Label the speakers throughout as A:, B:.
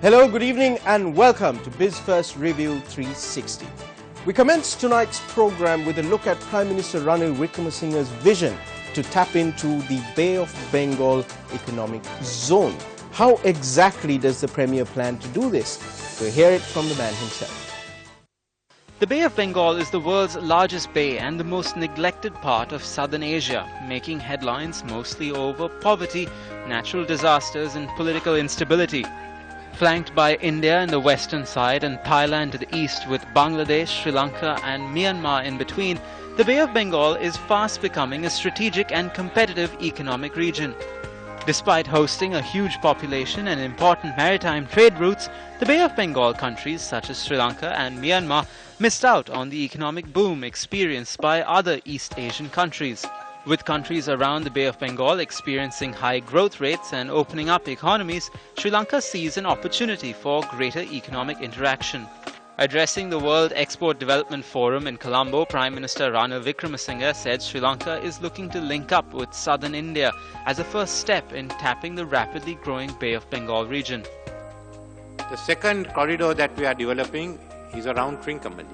A: Hello, good evening and welcome to BizFirst Review 360. We commence tonight's program with a look at Prime Minister Ranil Wickremesinghe's vision to tap into the Bay of Bengal economic zone. How exactly does the Premier plan to do this? We'll hear it from the man himself.
B: The Bay of Bengal is the world's largest bay and the most neglected part of southern Asia, making headlines mostly over poverty, natural disasters and political instability. Flanked by India in the western side and Thailand to the east, with Bangladesh, Sri Lanka and Myanmar in between, the Bay of Bengal is fast becoming a strategic and competitive economic region. Despite hosting a huge population and important maritime trade routes, the Bay of Bengal countries such as Sri Lanka and Myanmar missed out on the economic boom experienced by other East Asian countries. With countries around the Bay of Bengal experiencing high growth rates and opening up economies, Sri Lanka sees an opportunity for greater economic interaction. Addressing the World Export Development Forum in Colombo, Prime Minister Ranil Wickremesinghe said Sri Lanka is looking to link up with southern India as a first step in tapping the rapidly growing Bay of Bengal region.
C: The second corridor that we are developing is around Trincomalee.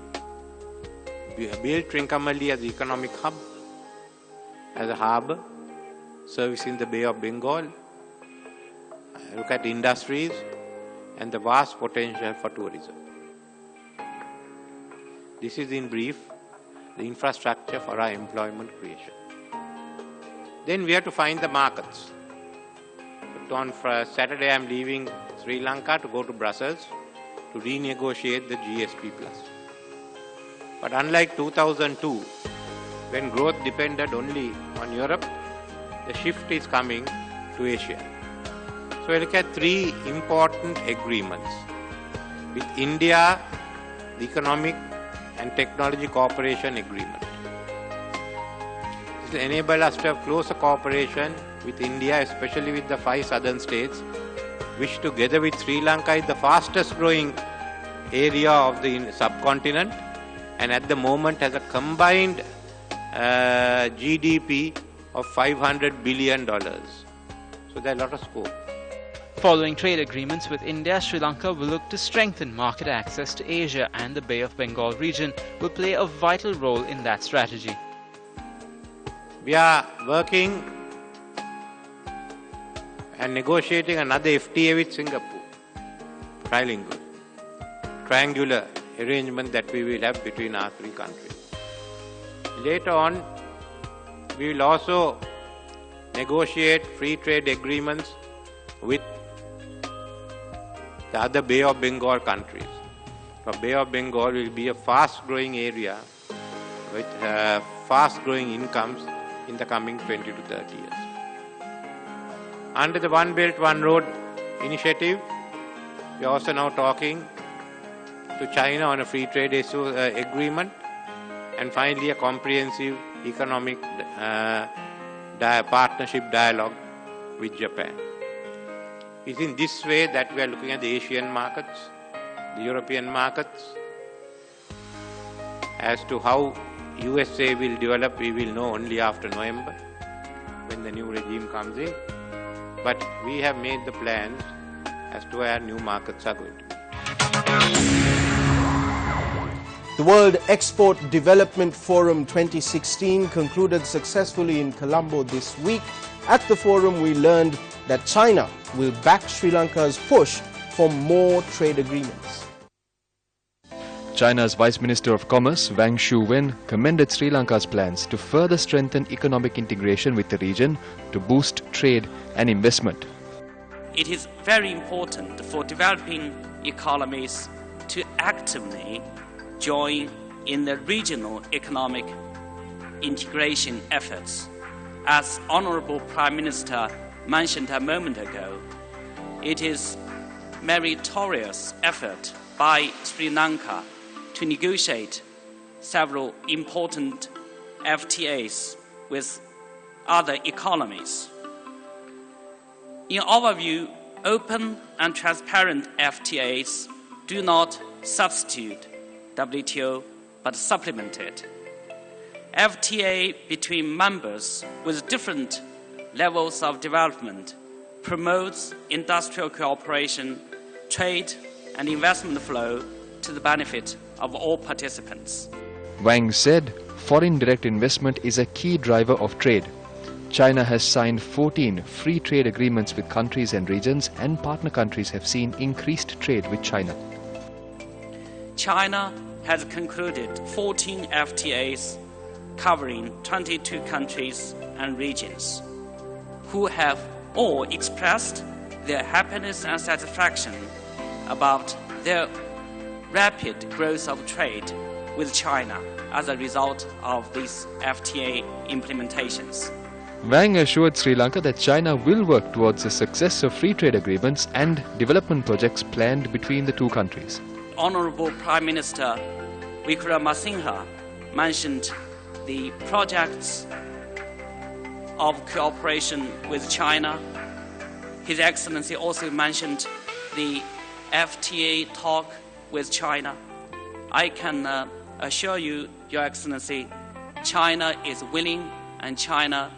C: We have built Trincomalee as an economic hub, as a harbour, servicing the Bay of Bengal. Look at industries and the vast potential for tourism. This is in brief the infrastructure for our employment creation. Then we have to find the markets. So on Saturday I am leaving Sri Lanka to go to Brussels to renegotiate the GSP+. But unlike 2002, when growth depended only on Europe, the shift is coming to Asia. So we look at three important agreements. With India, the Economic and Technology Cooperation Agreement. This will enable us to have closer cooperation with India, especially with the 5 southern states, which together with Sri Lanka is the fastest growing area of the subcontinent and at the moment has a combined GDP of $500 billion. So there is a lot of scope.
B: Following trade agreements with India, Sri Lanka will look to strengthen market access to Asia, and the Bay of Bengal region will play a vital role in that strategy.
C: We are working and negotiating another FTA with Singapore, triangular arrangement that we will have between our three countries. Later on, we will also negotiate free trade agreements with the other Bay of Bengal countries. The Bay of Bengal will be a fast-growing area with fast-growing incomes in the coming 20 to 30 years. Under the One Belt, One Road initiative, we are also now talking to China on a free trade agreement and finally a comprehensive economic partnership dialogue with Japan. It's in this way that we are looking at the Asian markets, the European markets. As to how USA will develop, we will know only after November when the new regime comes in. But we have made the plans as to where new markets are going to be.
A: The World Export Development Forum 2016 concluded successfully in Colombo this week. At the forum, we learned that China will back Sri Lanka's push for more trade agreements.
D: China's Vice Minister of Commerce, Wang Shuwen, commended Sri Lanka's plans to further strengthen economic integration with the region to boost trade and investment.
E: It is very important for developing economies to actively join in the regional economic integration efforts. As Honorable Prime Minister mentioned a moment ago, it is meritorious effort by Sri Lanka to negotiate several important FTAs with other economies. In our view, open and transparent FTAs do not substitute WTO but supplement it. FTA between members with different levels of development promotes industrial cooperation trade and investment flow to the benefit of all participants.
D: Wang said foreign direct investment is a key driver of trade. China has signed 14 free trade agreements with countries and regions, and partner countries have seen increased trade with China.
E: China has concluded 14 FTAs covering 22 countries and regions, who have all expressed their happiness and satisfaction about their rapid growth of trade with China as a result of these FTA implementations.
D: Wang assured Sri Lanka that China will work towards the success of free trade agreements and development projects planned between the two countries.
E: Honorable Prime Minister Wickramasinghe mentioned the projects of cooperation with China. His Excellency also mentioned the FTA talk with China. I can assure you, Your Excellency, China is willing and China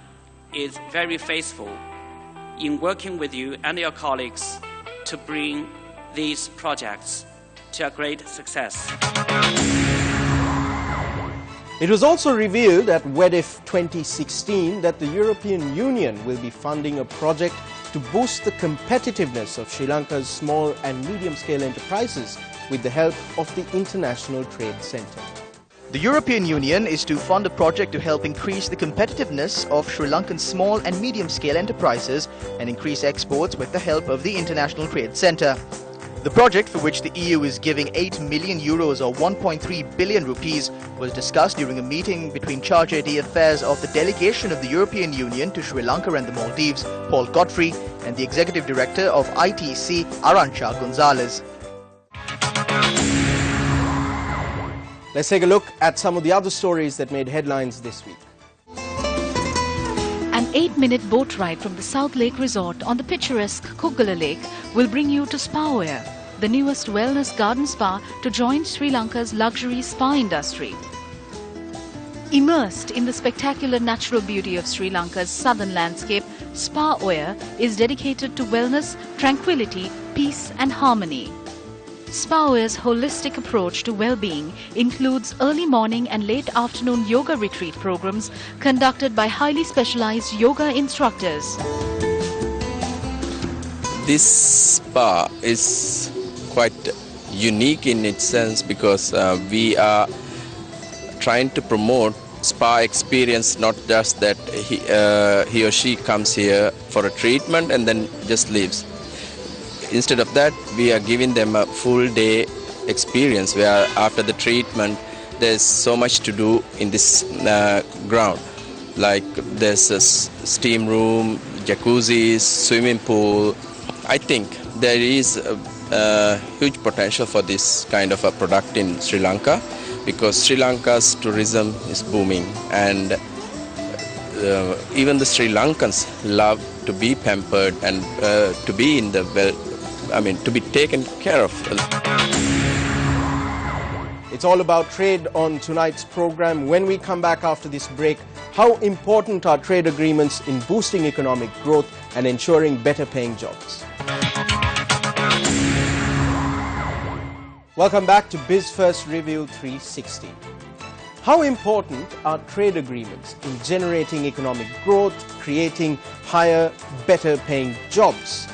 E: is very faithful in working with you and your colleagues to bring these projects to a great success.
A: It was also revealed at WEDIF 2016 that the European Union will be funding a project to boost the competitiveness of Sri Lanka's small and medium-scale enterprises with the help of the International Trade Centre.
F: The European Union is to fund a project to help increase the competitiveness of Sri Lankan small and medium-scale enterprises and increase exports with the help of the International Trade Centre. The project, for which the EU is giving 8 million euros or 1.3 billion rupees, was discussed during a meeting between Charge d'Affaires of the delegation of the European Union to Sri Lanka and the Maldives, Paul Godfrey, and the Executive Director of ITC, Arantxa Gonzalez.
A: Let's take a look at some of the other stories that made headlines this week.
G: An 8-minute boat ride from the South Lake Resort on the picturesque Kuggala Lake will bring you to Spawear, the newest wellness garden spa to join Sri Lanka's luxury spa industry. Immersed in the spectacular natural beauty of Sri Lanka's southern landscape, Spawear is dedicated to wellness, tranquility, peace and harmony. Spawear's holistic approach to well-being includes early morning and late afternoon yoga retreat programs conducted by highly specialized yoga instructors.
H: This spa is quite unique in its sense because we are trying to promote spa experience, not just that he or she comes here for a treatment and then just leaves. Instead of that, we are giving them a full day experience where after the treatment there's so much to do in this ground. Like there's a steam room, jacuzzis, swimming pool. I think there is a huge potential for this kind of a product in Sri Lanka because Sri Lanka's tourism is booming and even the Sri Lankans love to be pampered and to be in the to be taken care of.
A: It's all about trade on tonight's program. When we come back after this break, how important are trade agreements in boosting economic growth and ensuring better paying jobs? Welcome back to BizFirst Review 360. How important are trade agreements in generating economic growth, creating higher, better paying jobs?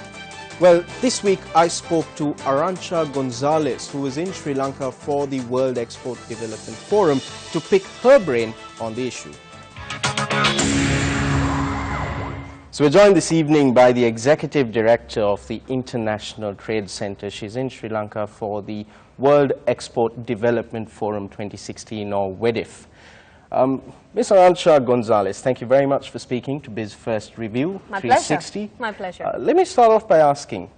A: Well, this week I spoke to Arantxa Gonzalez, who was in Sri Lanka for the World Export Development Forum, to pick her brain on the issue. So we're joined this evening by the Executive Director of the International Trade Centre. She's in Sri Lanka for the World Export Development Forum 2016, or WEDIF. Ms. Arantxa Gonzalez, thank you very much for speaking to BizFirst Review 360.
I: My pleasure.
A: Let me start off by asking,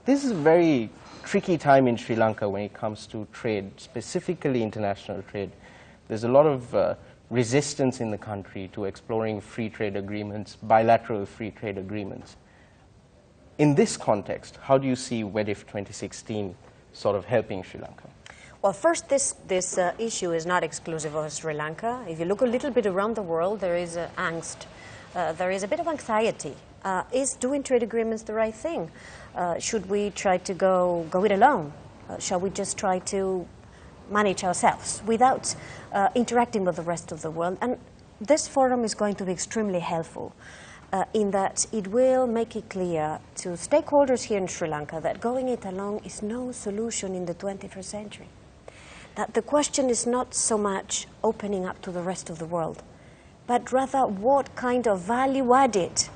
A: this is a very tricky time in Sri Lanka when it comes to trade, specifically international trade. There's a lot of resistance in the country to exploring free trade agreements, bilateral free trade agreements. In this context, how do you see WEDIF 2016 sort of helping Sri Lanka?
I: Well, first, this issue is not exclusive of Sri Lanka. If you look a little bit around the world, there is angst. There is a bit of anxiety Is doing trade agreements the right thing? Should we try to go it alone? Shall we just try to manage ourselves without interacting with the rest of the world? And this forum is going to be extremely helpful in that it will make it clear to stakeholders here in Sri Lanka that going it alone is no solution in the 21st century. That the question is not so much opening up to the rest of the world, but rather what kind of value added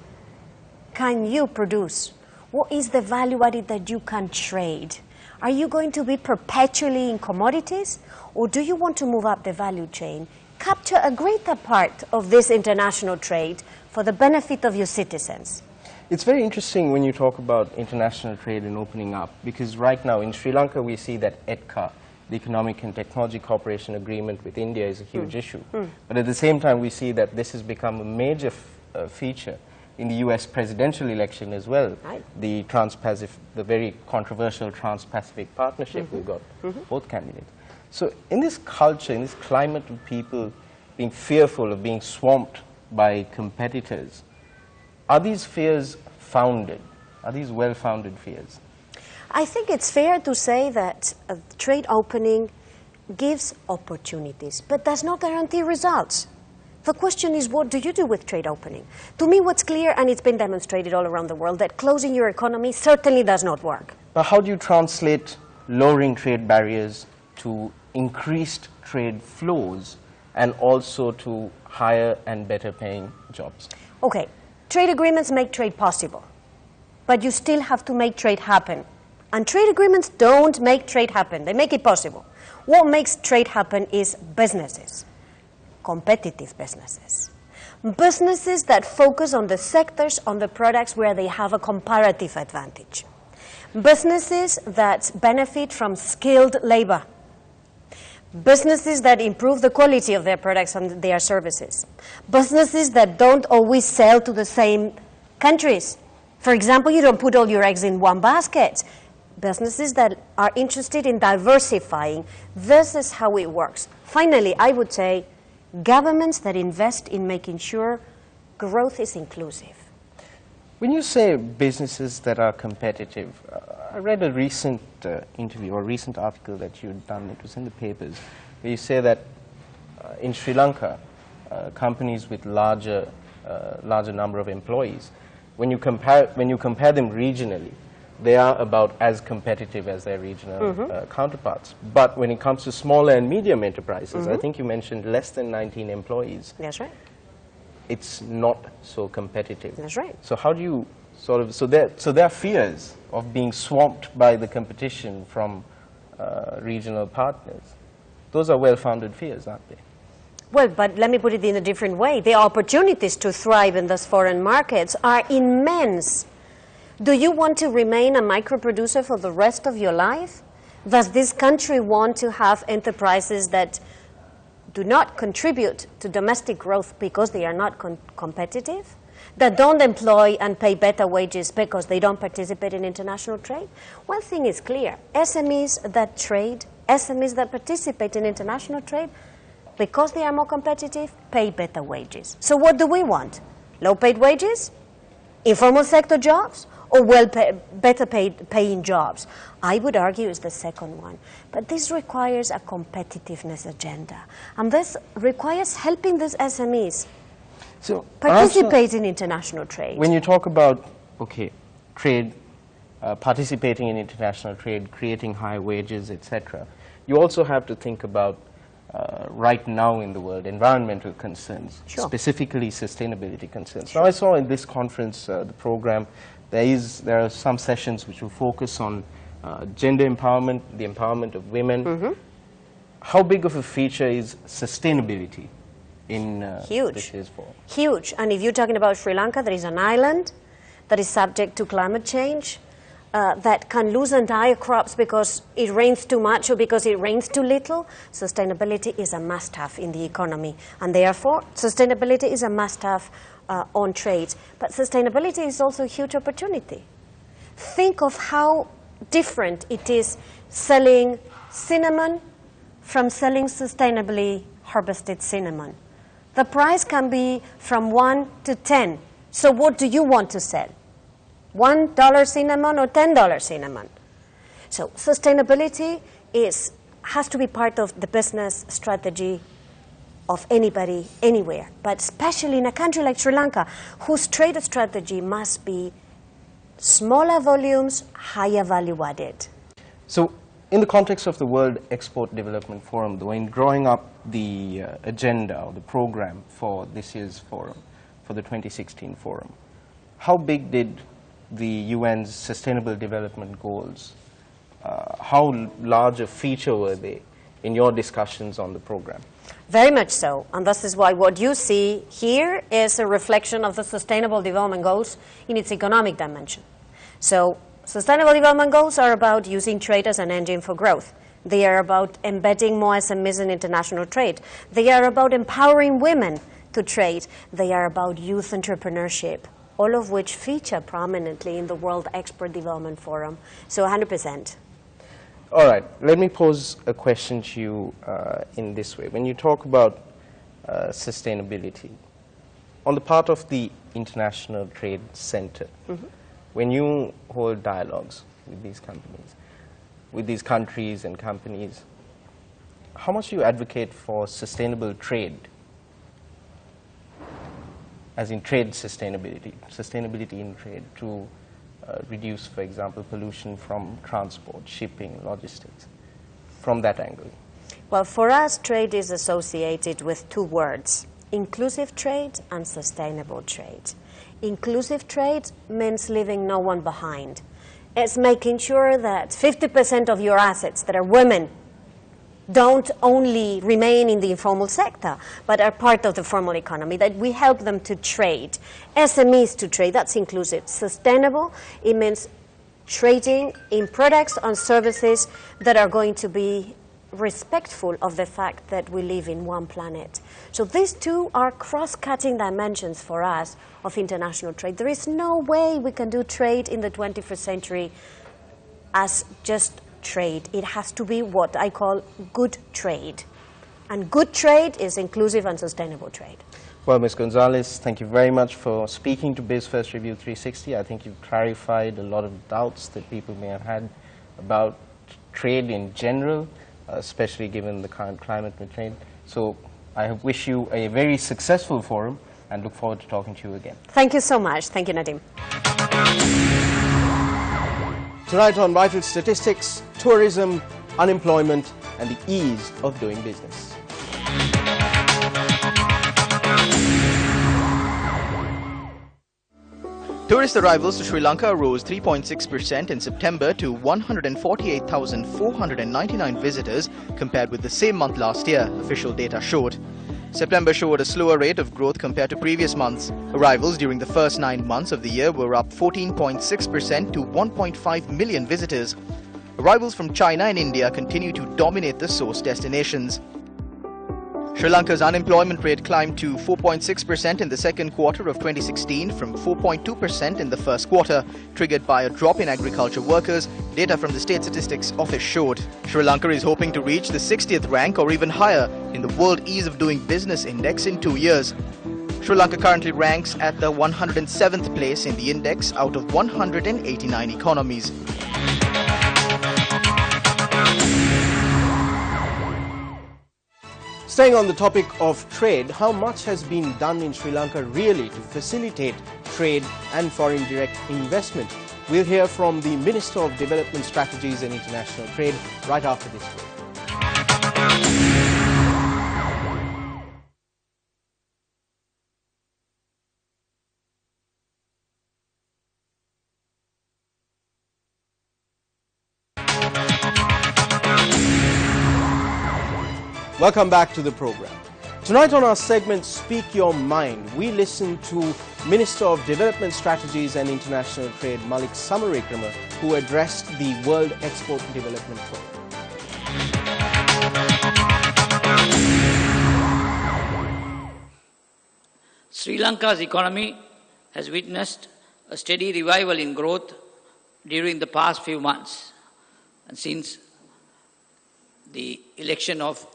I: can you produce? What is the value added that you can trade? Are you going to be perpetually in commodities, or do you want to move up the value chain, capture a greater part of this international trade for the benefit of your citizens?
A: It's very interesting when you talk about international trade and opening up, because right now in Sri Lanka we see that ETCA, the Economic and Technology Cooperation Agreement with India, is a huge issue. But at the same time we see that this has become a major feature in the US presidential election as well.
I: Right.
A: The the very controversial Trans-Pacific Partnership, we've got both candidates. So in this culture, in this climate of people being fearful of being swamped by competitors, are these fears founded? Are these well-founded fears?
I: I think it's fair to say that trade opening gives opportunities, but does not guarantee results. The question is, what do you do with trade opening? To me, what's clear, and it's been demonstrated all around the world, that closing your economy certainly does not work.
A: But how do you translate lowering trade barriers to increased trade flows and also to higher and better paying jobs?
I: Okay, trade agreements make trade possible, but you still have to make trade happen. And trade agreements don't make trade happen, they make it possible. What makes trade happen is businesses. Competitive businesses. Businesses that focus on the sectors, on the products where they have a comparative advantage. Businesses that benefit from skilled labor. Businesses that improve the quality of their products and their services. Businesses that don't always sell to the same countries. For example, you don't put all your eggs in one basket. Businesses that are interested in diversifying. This is how it works. Finally, I would say governments that invest in making sure growth is inclusive.
A: When you say businesses that are competitive, I read a recent interview or recent article that you'd done, it was in the papers, where you say that in Sri Lanka, companies with larger number of employees, when you compare them regionally, they are about as competitive as their regional counterparts. But when it comes to smaller and medium enterprises, I think you mentioned less than 19 employees.
I: That's right.
A: It's not so competitive.
I: That's right.
A: So how do you sort of, so there are fears of being swamped by the competition from regional partners. Those are well-founded fears, aren't they?
I: Well, but let me put it in a different way. The opportunities to thrive in those foreign markets are immense. Do you want to remain a micro-producer for the rest of your life? Does this country want to have enterprises that do not contribute to domestic growth because they are not competitive? That don't employ and pay better wages because they don't participate in international trade? One thing is clear. SMEs that trade, SMEs that participate in international trade, because they are more competitive, pay better wages. So what do we want? Low-paid wages? Informal sector jobs? Or better paying jobs? I would argue it's the second one. But this requires a competitiveness agenda. And this requires helping these SMEs participate in international trade.
A: When you talk about, okay, trade, participating in international trade, creating high wages, etc., you also have to think about right now in the world, environmental concerns, specifically sustainability concerns. Now I saw in this conference, the program, there are some sessions which will focus on gender empowerment, the empowerment of women. How big of a feature is sustainability in
I: Huge.
A: this for?
I: Huge. And if you're talking about Sri Lanka, there is an island that is subject to climate change, that can lose entire crops because it rains too much or because it rains too little. Sustainability is a must-have in the economy, and therefore sustainability is a must-have on trade. But sustainability is also a huge opportunity. Think of how different it is selling cinnamon from selling sustainably harvested cinnamon. The price can be from 1 to 10 So what do you want to sell? $1 cinnamon or $10 cinnamon? So sustainability has to be part of the business strategy of anybody, anywhere, but especially in a country like Sri Lanka, whose trade strategy must be smaller volumes, higher value added.
A: So in the context of the World Export Development Forum, though, in drawing up the agenda or the program for this year's forum, for the 2016 forum, how big did the UN's Sustainable Development Goals, how large a feature were they in your discussions on the program?
I: Very much so, and this is why what you see here is a reflection of the Sustainable Development Goals in its economic dimension. So, Sustainable Development Goals are about using trade as an engine for growth. They are about embedding more SMEs in international trade. They are about empowering women to trade. They are about youth entrepreneurship, all of which feature prominently in the World Export Development Forum. So 100%.
A: All right, let me pose a question to you in this way. When you talk about sustainability, on the part of the International Trade Center, when you hold dialogues with these companies, with these countries and companies, how much do you advocate for sustainable trade, as in trade sustainability, sustainability in trade to reduce, for example, pollution from transport, shipping, logistics, from that angle?
I: Well, for us, trade is associated with two words, inclusive trade and sustainable trade. Inclusive trade means leaving no one behind. It's making sure that 50% of your assets that are women don't only remain in the informal sector, but are part of the formal economy, that we help them to trade. SMEs to trade, that's inclusive. Sustainable, it means trading in products and services that are going to be respectful of the fact that we live in one planet. So these two are cross-cutting dimensions for us of international trade. There is no way we can do trade in the 21st century as just trade. It has to be what I call good trade. And good trade is inclusive and sustainable trade.
A: Well, Ms. Gonzalez, thank you very much for speaking to BizFirst Review 360. I think you've clarified a lot of doubts that people may have had about trade in general, especially given the current climate with trade. So I wish you a very successful forum and look forward to talking to you again.
I: Thank you so much. Thank you, Nadim.
A: Tonight on Vital Statistics, tourism, unemployment, and the ease of doing business.
F: Tourist arrivals to Sri Lanka rose 3.6% in September to 148,499 visitors compared with the same month last year, official data showed. September showed a slower rate of growth compared to previous months. Arrivals during the first 9 months of the year were up 14.6% to 1.5 million visitors. Arrivals from China and India continue to dominate the source destinations. Sri Lanka's unemployment rate climbed to 4.6% in the second quarter of 2016 from 4.2% in the first quarter, triggered by a drop in agriculture workers, data from the State Statistics Office showed. Sri Lanka is hoping to reach the 60th rank or even higher in the World Ease of Doing Business Index in 2 years. Sri Lanka currently ranks at the 107th place in the index out of 189 economies.
A: Staying on the topic of trade, how much has been done in Sri Lanka really to facilitate trade and foreign direct investment? We'll hear from the Minister of Development Strategies and International Trade right after this break. Welcome back to the program. Tonight on our segment Speak Your Mind, we listen to Minister of Development Strategies and International Trade Malik Samarakrama, who addressed the World Export Development Forum.
J: Sri Lanka's economy has witnessed a steady revival in growth during the past few months, and since the election of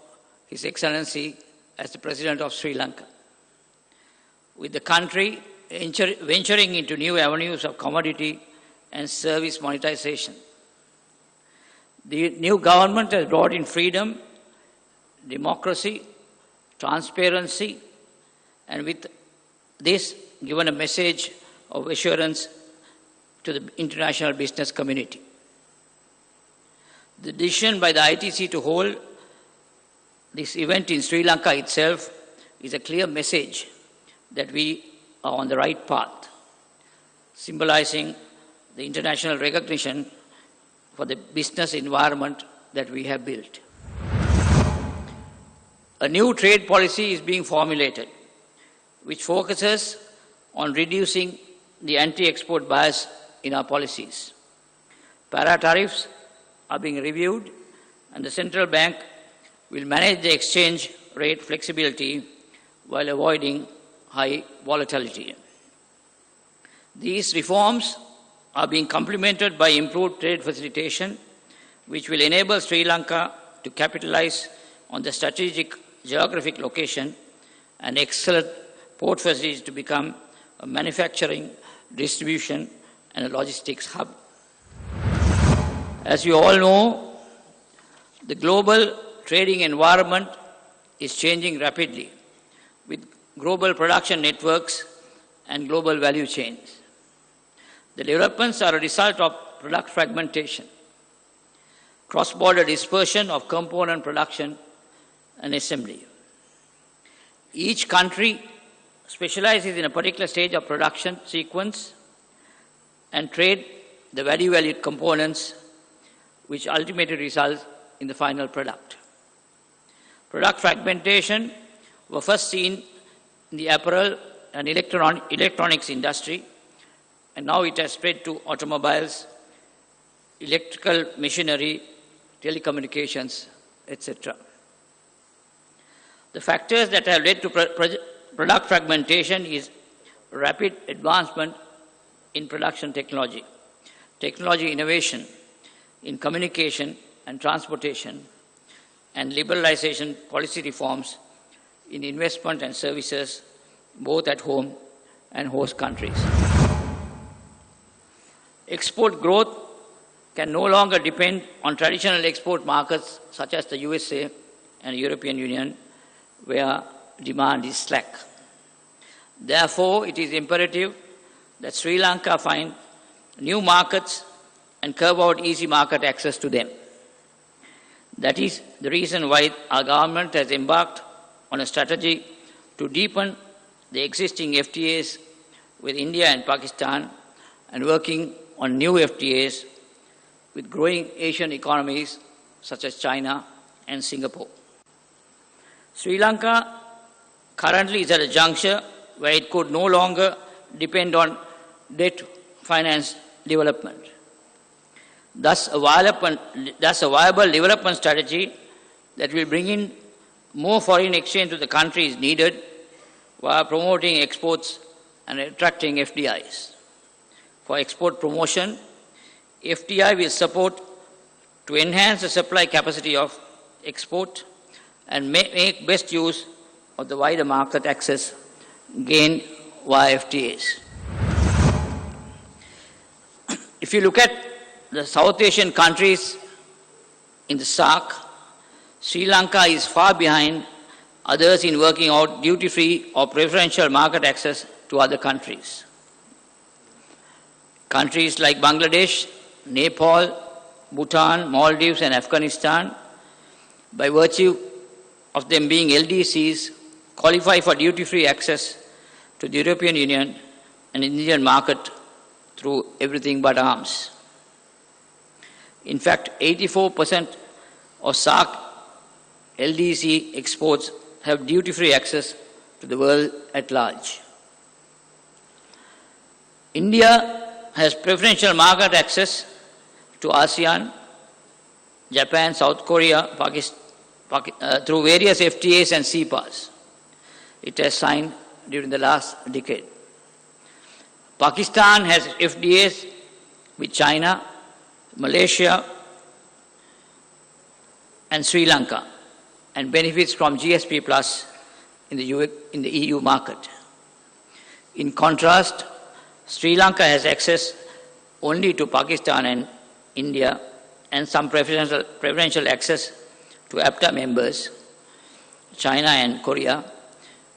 J: His Excellency as the President of Sri Lanka, with the country venturing into new avenues of commodity and service monetization. The new government has brought in freedom, democracy, transparency, and with this given a message of assurance to the international business community. The decision by the ITC to hold this event in Sri Lanka itself is a clear message that we are on the right path, symbolizing the international recognition for the business environment that we have built. A new trade policy is being formulated, which focuses on reducing the anti-export bias in our policies. Para-tariffs are being reviewed, and the central bank will manage the exchange rate flexibility while avoiding high volatility. These reforms are being complemented by improved trade facilitation, which will enable Sri Lanka to capitalize on the strategic geographic location and excellent port facilities to become a manufacturing, distribution, and a logistics hub. As you all know, the global trading environment is changing rapidly with global production networks and global value chains. The developments are a result of product fragmentation, cross-border dispersion of component production and assembly. Each country specializes in a particular stage of production sequence and trade the value-valued components, which ultimately results in the final product. Product fragmentation was first seen in the apparel and electronics industry, and now it has spread to automobiles, electrical machinery, telecommunications, etc. The factors that have led to product fragmentation is rapid advancement in production technology, technology innovation in communication and transportation, and liberalization policy reforms in investment and services both at home and host countries. Export growth can no longer depend on traditional export markets such as the USA and European Union, where demand is slack. Therefore, it is imperative that Sri Lanka find new markets and curve out easy market access to them. That is the reason why our government has embarked on a strategy to deepen the existing FTAs with India and Pakistan and working on new FTAs with growing Asian economies such as China and Singapore. Sri Lanka currently is at a juncture where it could no longer depend on debt finance development. Thus, a viable development strategy that will bring in more foreign exchange to the country is needed while promoting exports and attracting FDIs. For export promotion, FDI will support to enhance the supply capacity of export and make best use of the wider market access gained via FTAs. If you look at the South Asian countries in the SAARC, Sri Lanka is far behind others in working out duty-free or preferential market access to other countries. Countries like Bangladesh, Nepal, Bhutan, Maldives and Afghanistan, by virtue of them being LDCs, qualify for duty-free access to the European Union and Indian market through everything but arms. In fact, 84% of SAARC LDC exports have duty-free access to the world at large. India has preferential market access to ASEAN, Japan, South Korea, Pakistan, through various FTAs and CEPAs it has signed during the last decade. Pakistan has FDAs with China, Malaysia, and Sri Lanka, and benefits from GSP Plus in the EU market. In contrast, Sri Lanka has access only to Pakistan and India and some preferential access to APTA members, China and Korea,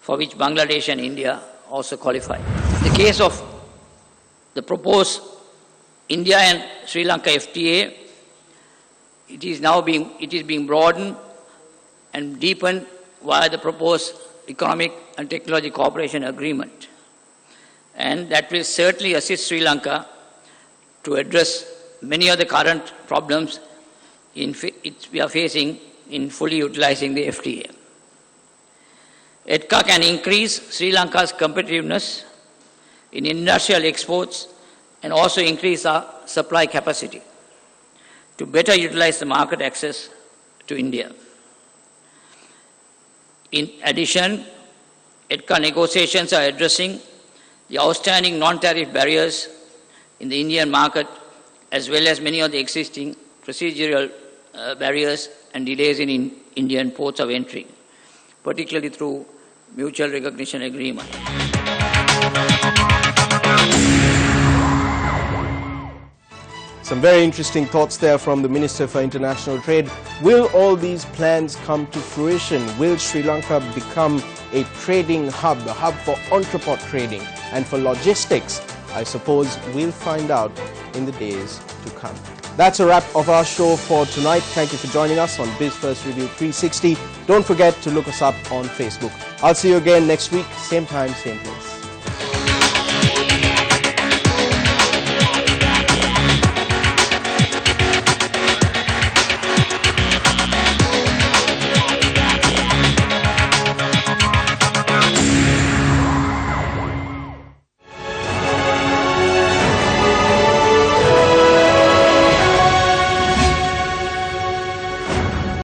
J: for which Bangladesh and India also qualify. In the case of the proposed India and Sri Lanka FTA, it is being broadened and deepened via the proposed Economic and Technology Cooperation Agreement. And that will certainly assist Sri Lanka to address many of the current problems we are facing in fully utilizing the FTA. EDCA can increase Sri Lanka's competitiveness in industrial exports and also increase our supply capacity to better utilize the market access to India. In addition, EDCA negotiations are addressing the outstanding non-tariff barriers in the Indian market, as well as many of the existing procedural barriers and delays in Indian ports of entry, particularly through mutual recognition agreement.
A: Some very interesting thoughts there from the Minister for International Trade. Will all these plans come to fruition? Will Sri Lanka become a trading hub, a hub for entrepot trading and for logistics? I suppose we'll find out in the days to come. That's a wrap of our show for tonight. Thank you for joining us on BizFirst Review 360. Don't forget to look us up on Facebook. I'll see you again next week, same time, same place.